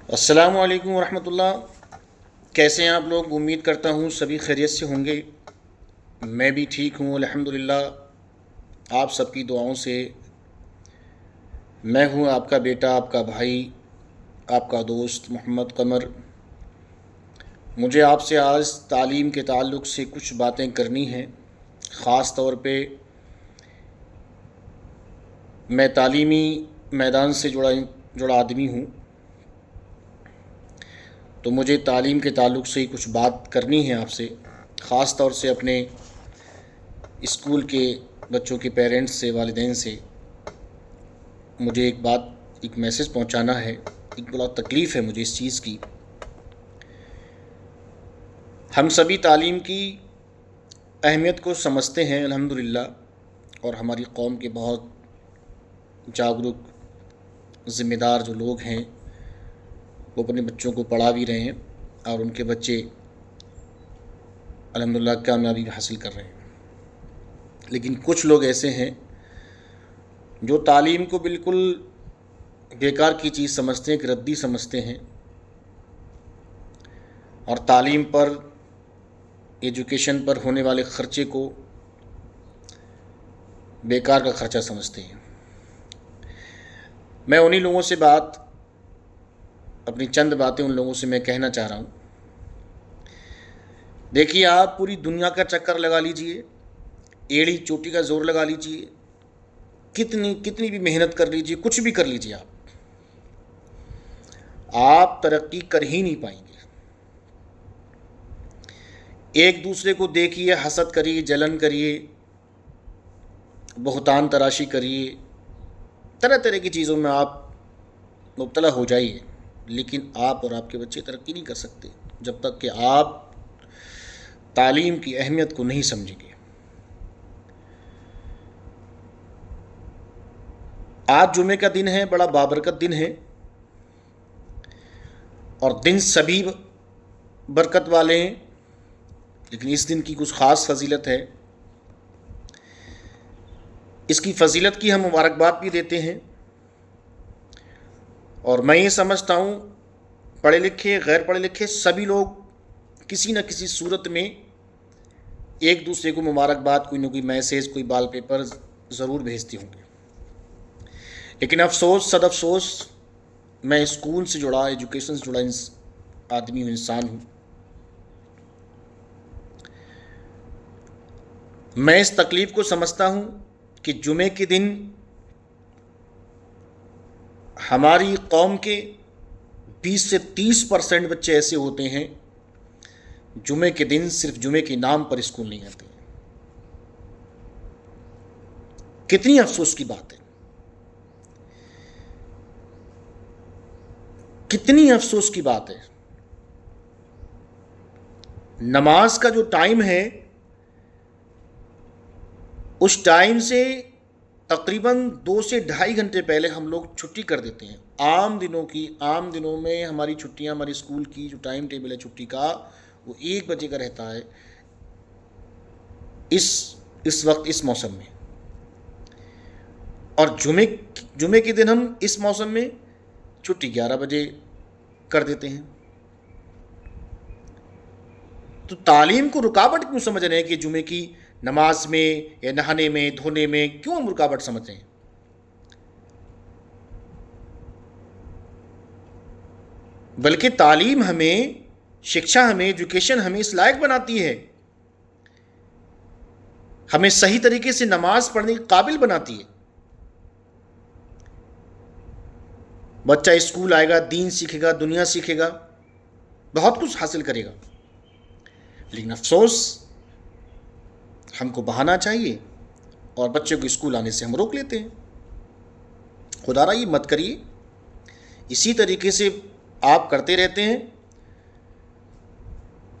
السلام علیکم ورحمۃ اللہ۔ کیسے ہیں آپ لوگ؟ امید کرتا ہوں سبھی خیریت سے ہوں گے۔ میں بھی ٹھیک ہوں الحمدللہ، آپ سب کی دعاؤں سے۔ میں ہوں آپ کا بیٹا، آپ کا بھائی، آپ کا دوست محمد قمر۔ مجھے آپ سے آج تعلیم کے تعلق سے کچھ باتیں کرنی ہیں۔ خاص طور پہ میں تعلیمی میدان سے جڑا آدمی ہوں، تو مجھے تعلیم کے تعلق سے کچھ بات کرنی ہے آپ سے، خاص طور سے اپنے اسکول کے بچوں کے پیرنٹس سے، والدین سے۔ مجھے ایک میسج پہنچانا ہے، ایک بڑا تکلیف ہے مجھے اس چیز کی۔ ہم سبھی تعلیم کی اہمیت کو سمجھتے ہیں الحمدللہ، اور ہماری قوم کے بہت جاگرک ذمہ دار جو لوگ ہیں وہ اپنے بچوں کو پڑھا بھی رہے ہیں، اور ان کے بچے الحمدللہ کامیابی حاصل کر رہے ہیں۔ لیکن کچھ لوگ ایسے ہیں جو تعلیم کو بالکل بیکار کی چیز سمجھتے ہیں، ایک ردی سمجھتے ہیں، اور تعلیم پر، ایجوکیشن پر ہونے والے خرچے کو بیکار کا خرچہ سمجھتے ہیں۔ میں انہی لوگوں سے اپنی چند باتیں ان لوگوں سے میں کہنا چاہ رہا ہوں۔ دیکھیے، آپ پوری دنیا کا چکر لگا لیجئے، ایڑی چوٹی کا زور لگا لیجئے، کتنی بھی محنت کر لیجئے، کچھ بھی کر لیجئے، آپ ترقی کر ہی نہیں پائیں گے۔ ایک دوسرے کو دیکھیے، حسد کریے، جلن کریے، بہتان تراشی کریے، طرح طرح کی چیزوں میں آپ مبتلا ہو جائیے، لیکن آپ اور آپ کے بچے ترقی نہیں کر سکتے جب تک کہ آپ تعلیم کی اہمیت کو نہیں سمجھیں گے۔ آج جمعے کا دن ہے، بڑا بابرکت دن ہے، اور دن سبھی برکت والے ہیں، لیکن اس دن کی کچھ خاص فضیلت ہے۔ اس کی فضیلت کی ہم مبارکباد بھی دیتے ہیں، اور میں یہ سمجھتا ہوں پڑھے لکھے، غیر پڑھے لکھے سبھی لوگ کسی نہ کسی صورت میں ایک دوسرے کو مبارکباد، کوئی نہ کوئی میسیج، کوئی وال پیپر ضرور بھیجتے ہوں گے۔ لیکن افسوس، صد افسوس، میں اسکول سے جڑا، ایجوکیشن سے جڑا آدمی ہوں، انسان ہوں۔ میں اس تکلیف کو سمجھتا ہوں کہ جمعے کے دن ہماری قوم کے 20 سے 30% بچے ایسے ہوتے ہیں جمعے کے دن صرف جمعے کے نام پر اسکول نہیں آتے۔ کتنی افسوس کی بات ہے، کتنی افسوس کی بات ہے۔ نماز کا جو ٹائم ہے، اس ٹائم سے تقریباً 2 سے 2.5 گھنٹے پہلے ہم لوگ چھٹی کر دیتے ہیں۔ عام دنوں میں ہماری چھٹیاں، ہماری اسکول کی جو ٹائم ٹیبل ہے چھٹی کا، وہ 1 بجے کا رہتا ہے اس وقت، اس موسم میں۔ اور جمعے کے دن ہم اس موسم میں چھٹی 11 بجے کر دیتے ہیں۔ تو تعلیم کو رکاوٹ کیوں سمجھ رہے ہیں کہ جمعے کی نماز میں یا نہانے میں، دھونے میں کیوں ہم رکاوٹ سمجھ رہے ہیں؟ بلکہ تعلیم ہمیں، شکشا ہمیں، ایجوکیشن ہمیں اس لائق بناتی ہے، ہمیں صحیح طریقے سے نماز پڑھنے کے قابل بناتی ہے۔ بچہ اسکول آئے گا، دین سیکھے گا، دنیا سیکھے گا، بہت کچھ حاصل کرے گا، لیکن افسوس، ہم کو بہانا چاہیے اور بچے کو اسکول آنے سے ہم روک لیتے ہیں۔ خدا را یہ مت کریے، اسی طریقے سے آپ کرتے رہتے ہیں،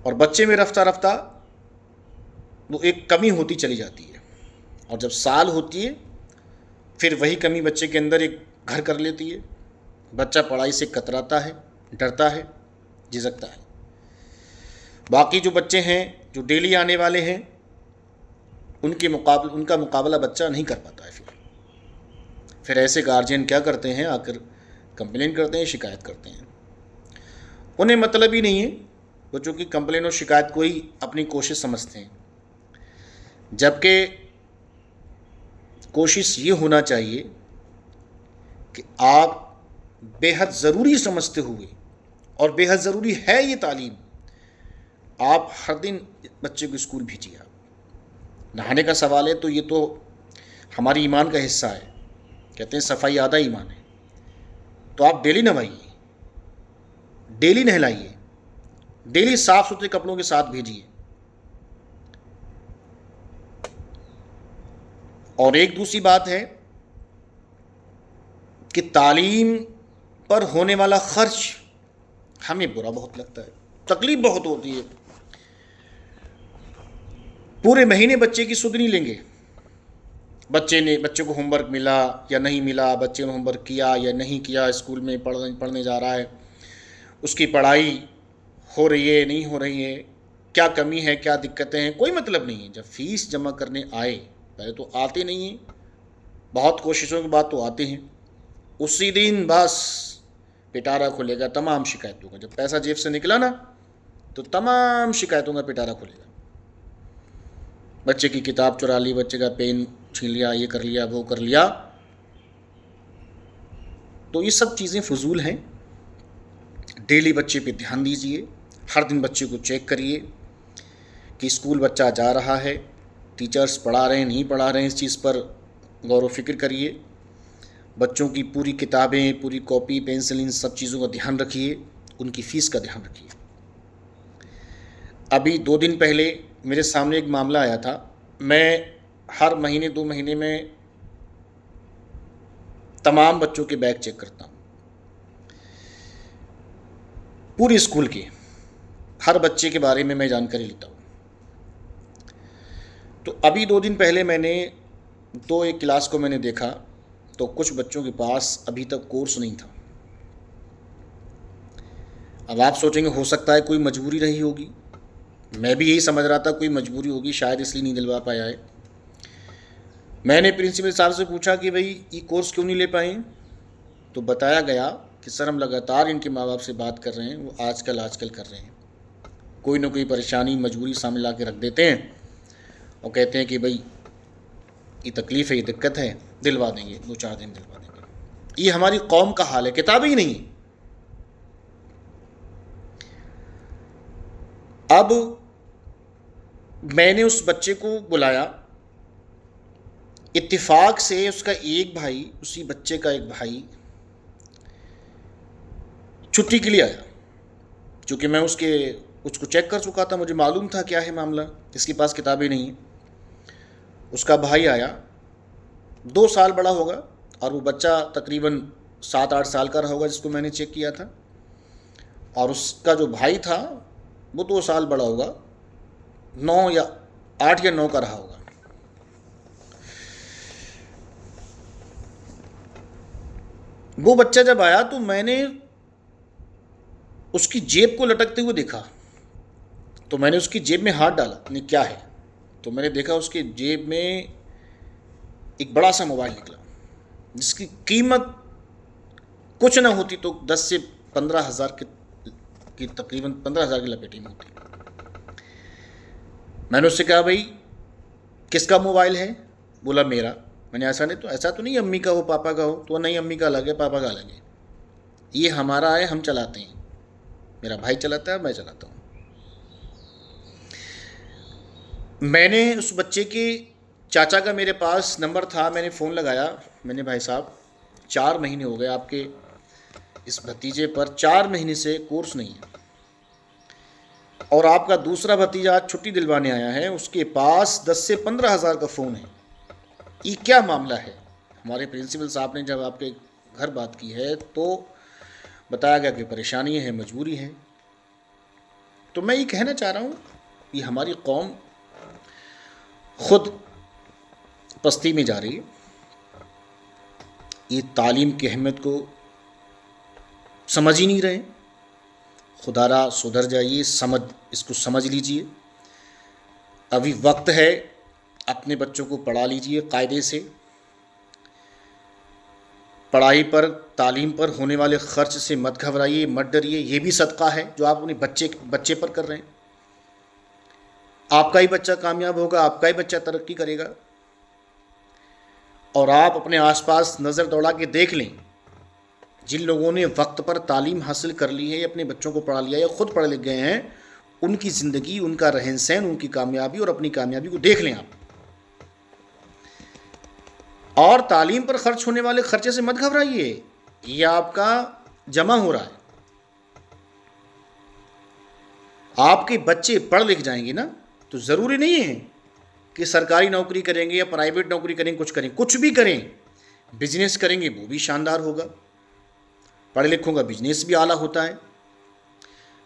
اور بچے میں رفتہ رفتہ وہ ایک کمی ہوتی چلی جاتی ہے، اور جب سال ہوتی ہے پھر وہی کمی بچے کے اندر ایک گھر کر لیتی ہے۔ بچہ پڑھائی سے کتراتا ہے، ڈرتا ہے، جھجکتا ہے۔ باقی جو بچے ہیں جو ڈیلی آنے والے ہیں، ان کا مقابلہ بچہ نہیں کر پاتا ہے۔ پھر ایسے گارجین کیا کرتے ہیں، آ کر کمپلین کرتے ہیں، شکایت کرتے ہیں۔ انہیں مطلب ہی نہیں ہے، بچوں کی کمپلین اور شکایت کو ہی اپنی کوشش سمجھتے ہیں، جبکہ کوشش یہ ہونا چاہیے کہ آپ بے حد ضروری سمجھتے ہوئے، اور بے حد ضروری ہے یہ تعلیم، آپ ہر دن بچے کو اسکول بھیجیے۔ آپ نہانے کا سوال ہے تو یہ تو ہماری ایمان کا حصہ ہے، کہتے ہیں صفائی آدھا ایمان ہے، تو آپ ڈیلی نہوائیے، ڈیلی نہلائیے، ڈیلی صاف ستھرے کپڑوں کے ساتھ بھیجیے۔ اور ایک دوسری بات ہے کہ تعلیم پر ہونے والا خرچ ہمیں برا بہت لگتا ہے، تکلیف بہت ہوتی ہے۔ پورے مہینے بچے کی سود نہیں لیں گے، بچے کو ہوم ورک ملا یا نہیں ملا، بچے نے ہوم ورک کیا یا نہیں کیا، اسکول میں پڑھنے جا رہا ہے، اس کی پڑھائی ہو رہی ہے نہیں ہو رہی ہے، کیا کمی ہے کیا دقتیں ہیں، کوئی مطلب نہیں ہے۔ جب فیس جمع کرنے آئے، پہلے تو آتے نہیں ہیں، بہت کوششوں کے بعد تو آتے ہیں، اسی دن بس پٹارا کھلے گا تمام شکایتوں کا۔ جب پیسہ جیب سے نکلا نا تو تمام شکایتوں کا پٹارا کھلے گا۔ بچے کی کتاب چرا لی، بچے کا پین چھین لیا، یہ کر لیا وہ کر لیا، تو یہ سب چیزیں فضول ہیں۔ ڈیلی بچے پہ دھیان دیجیے، ہر دن بچے کو چیک کریے کہ اسکول بچہ جا رہا ہے، ٹیچرز پڑھا رہے ہیں نہیں پڑھا رہے ہیں، اس چیز پر غور و فکر کریے۔ بچوں کی پوری کتابیں، پوری کاپی پینسل، ان سب چیزوں کا دھیان رکھیے، ان کی فیس کا دھیان رکھیے۔ ابھی 2 دن پہلے میرے سامنے ایک معاملہ آیا تھا، میں ہر مہینے 2 مہینے میں تمام بچوں کے بیگ چیک کرتا ہوں، پوری اسکول کے ہر بچے کے بارے میں جانکاری لیتا ہوں۔ تو ابھی 2 دن پہلے میں نے ایک کلاس کو میں نے دیکھا تو کچھ بچوں کے پاس ابھی تک کورس نہیں تھا۔ اب آپ سوچیں گے ہو سکتا ہے کوئی مجبوری رہی ہوگی، میں بھی یہی سمجھ رہا تھا کوئی مجبوری ہوگی، شاید اس لیے نہیں دلوا پایا ہے۔ میں نے پرنسپل صاحب سے پوچھا کہ بھائی یہ کورس کیوں نہیں لے پائے، تو بتایا گیا کہ سر ہم لگاتار ان کے ماں باپ سے بات کر رہے ہیں، وہ آج کل کر رہے ہیں، کوئی نہ کوئی پریشانی مجبوری سامنے لا کے رکھ دیتے ہیں اور کہتے ہیں کہ بھائی یہ تکلیف ہے، یہ دقت ہے، دلوا دیں گے، 2-4 دن دلوا دیں گے۔ یہ ہماری قوم کا حال ہے، کتابیں ہی نہیں۔ اب میں نے اس بچے کو بلایا، اتفاق سے اس کا ایک بھائی، اسی بچے کا ایک بھائی چھٹی کے لیے آیا، چونکہ میں اس کو چیک کر چکا تھا، مجھے معلوم تھا کیا ہے معاملہ، اس کے پاس کتابیں نہیں ہیں۔ اس کا بھائی آیا، 2 سال بڑا ہوگا، اور وہ بچہ تقریباً 7-8 سال کا رہا ہوگا جس کو میں نے چیک کیا تھا، اور اس کا جو بھائی تھا وہ 2 سال بڑا ہوگا، 8 یا 9 کا رہا ہوگا۔ وہ بچہ جب آیا تو میں نے اس کی جیب کو لٹکتے ہوئے دیکھا، تو میں نے اس کی جیب میں ہاتھ ڈالا، نہیں کیا ہے، تو میں نے دیکھا اس کی جیب میں ایک بڑا سا موبائل نکلا، جس کی قیمت کچھ نہ ہوتی تو 10 سے 15 ہزار کی تقریباً 15 ہزار کی لپیٹی میں ہوتی۔ میں نے اس سے کہا بھائی کس کا موبائل ہے؟ بولا میرا۔ میں نے ایسا تو نہیں امی کا ہو پاپا کا ہو؟ تو نہیں، امی کا الگ ہے پاپا کا الگ ہے، یہ ہمارا ہے، ہم چلاتے ہیں، میرا بھائی چلاتا ہے، میں چلاتا ہوں۔ میں نے اس بچے کے چاچا کا میرے پاس نمبر تھا، میں نے فون لگایا، میں نے بھائی صاحب 4 مہینے ہو گئے آپ کے اس بھتیجے پر، 4 مہینے سے کورس نہیں ہے، اور آپ کا دوسرا بھتیجا آج چھٹی دلوانے آیا ہے، اس کے پاس 10 سے 15 ہزار کا فون ہے، یہ کیا معاملہ ہے؟ ہمارے پرنسپل صاحب نے جب آپ کے گھر بات کی ہے تو بتایا گیا کہ پریشانی ہے، مجبوری ہے۔ تو میں یہ کہنا چاہ رہا ہوں، یہ ہماری قوم خود پستی میں جا رہی ہے، یہ تعلیم کی اہمیت کو سمجھ ہی نہیں رہے۔ خدا را سدھر جائیے، اس کو سمجھ لیجئے، ابھی وقت ہے، اپنے بچوں کو پڑھا لیجئے قاعدے سے۔ پڑھائی پر، تعلیم پر ہونے والے خرچ سے مت گھبرائیے، مت ڈریے، یہ بھی صدقہ ہے جو آپ اپنے بچے پر کر رہے ہیں۔ آپ کا ہی بچہ کامیاب ہوگا، آپ کا ہی بچہ ترقی کرے گا۔ اور آپ اپنے آس پاس نظر دوڑا کے دیکھ لیں، جن لوگوں نے وقت پر تعلیم حاصل کر لی ہے یا اپنے بچوں کو پڑھا لیا یا خود پڑھ لکھ گئے ہیں، ان کی زندگی، ان کا رہن سہن، ان کی کامیابی اور اپنی کامیابی کو دیکھ لیں آپ۔ اور تعلیم پر خرچ ہونے والے خرچے سے مت گھبرائیے، یہ آپ کا جمع ہو رہا ہے۔ آپ کے بچے پڑھ لکھ جائیں گے نا، تو ضروری نہیں ہے کہ سرکاری نوکری کریں گے یا پرائیویٹ نوکری کریں گے، کچھ بھی کریں، بزنس کریں گے وہ بھی شاندار ہوگا۔ پڑھے لکھوں کا بزنس بھی اعلیٰ ہوتا ہے۔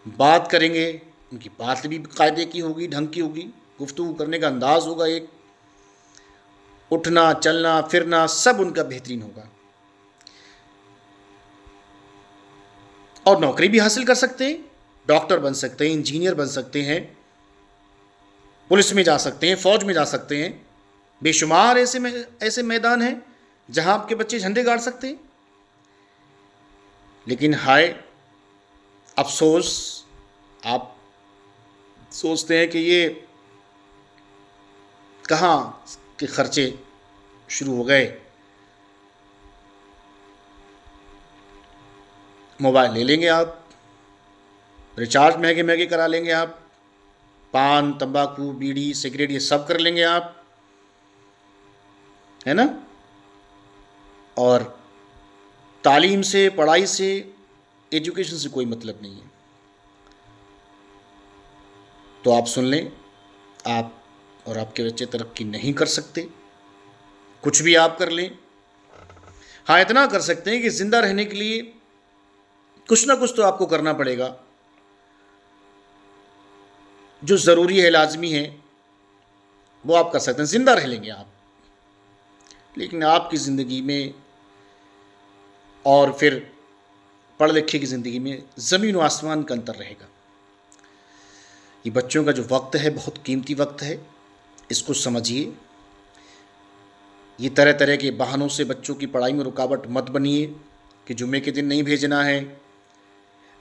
بات کریں گے، ان کی بات بھی قاعدے کی ہوگی، ڈھنگ کی ہوگی، گفتگو کرنے کا انداز ہوگا، ایک اٹھنا چلنا پھرنا سب ان کا بہترین ہوگا۔ اور نوکری بھی حاصل کر سکتے ہیں، ڈاکٹر بن سکتے ہیں، انجینئر بن سکتے ہیں، پولیس میں جا سکتے ہیں، فوج میں جا سکتے ہیں۔ بے شمار ایسے میدان ہیں جہاں آپ کے بچے جھنڈے گاڑ سکتے ہیں۔ لیکن ہائے افسوس، آپ سوچتے ہیں کہ یہ کہاں کے خرچے شروع ہو گئے۔ موبائل لے لیں گے آپ، ریچارج مہنگے مہنگے کرا لیں گے آپ، پان، تمباکو، بیڑی، سگریٹ یہ سب کر لیں گے آپ، ہے نا؟ اور تعلیم سے، پڑھائی سے، ایجوکیشن سے کوئی مطلب نہیں ہے۔ تو آپ سن لیں، آپ اور آپ کے بچے ترقی نہیں کر سکتے، کچھ بھی آپ کر لیں۔ ہاں اتنا کر سکتے ہیں کہ زندہ رہنے کے لیے کچھ نہ کچھ تو آپ کو کرنا پڑے گا، جو ضروری ہے، لازمی ہے، وہ آپ کر سکتے ہیں، زندہ رہ لیں گے آپ۔ لیکن آپ کی زندگی میں اور پھر پڑھ لکھے کی زندگی میں زمین و آسمان کا انتر رہے گا۔ یہ بچوں کا جو وقت ہے بہت قیمتی وقت ہے، اس کو سمجھیے۔ یہ طرح طرح کے بہانوں سے بچوں کی پڑھائی میں رکاوٹ مت بنیے کہ جمعے کے دن نہیں بھیجنا ہے،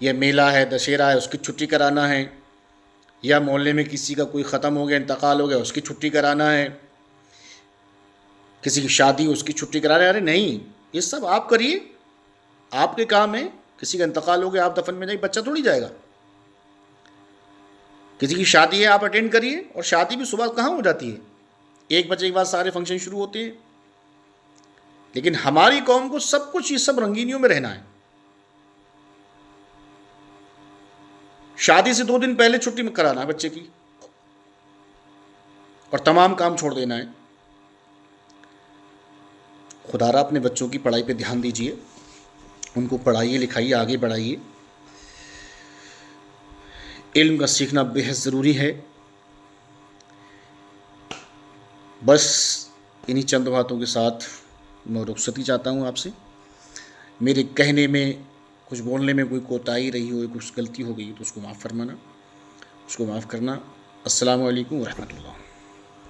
یا میلہ ہے، دشہرا ہے، اس کی چھٹی کرانا ہے، یا محلے میں کسی کا کوئی ختم ہو گیا، انتقال ہو گیا، اس کی چھٹی کرانا ہے، کسی کی شادی اس کی چھٹی کرانا ہے۔ ارے نہیں، یہ سب آپ کریے، آپ کے کام ہے۔ کسی کا انتقال ہو گیا، آپ دفن میں جائیں، بچہ تھوڑی جائے گا۔ کسی کی شادی ہے، آپ اٹینڈ کریے، اور شادی بھی صبح کہاں ہو جاتی ہے، 1 بجے کے بعد سارے فنکشن شروع ہوتے ہیں۔ لیکن ہماری قوم کو سب کچھ یہ سب رنگینیوں میں رہنا ہے۔ شادی سے 2 دن پہلے چھٹی میں کرانا ہے بچے کی، اور تمام کام چھوڑ دینا ہے۔ خدا را اپنے بچوں کی پڑھائی پہ دھیان دیجیے، ان کو پڑھائیے، لکھائیے، آگے بڑھائیے۔ علم کا سیکھنا بے حد ضروری ہے۔ بس انہی چند باتوں کے ساتھ میں رخصتی چاہتا ہوں آپ سے۔ میرے کہنے میں، کچھ بولنے میں کوئی کوتاہی رہی ہو، کچھ غلطی ہو گئی تو اس کو معاف فرمانا، اس کو معاف کرنا۔ السلام علیکم ورحمۃ اللہ۔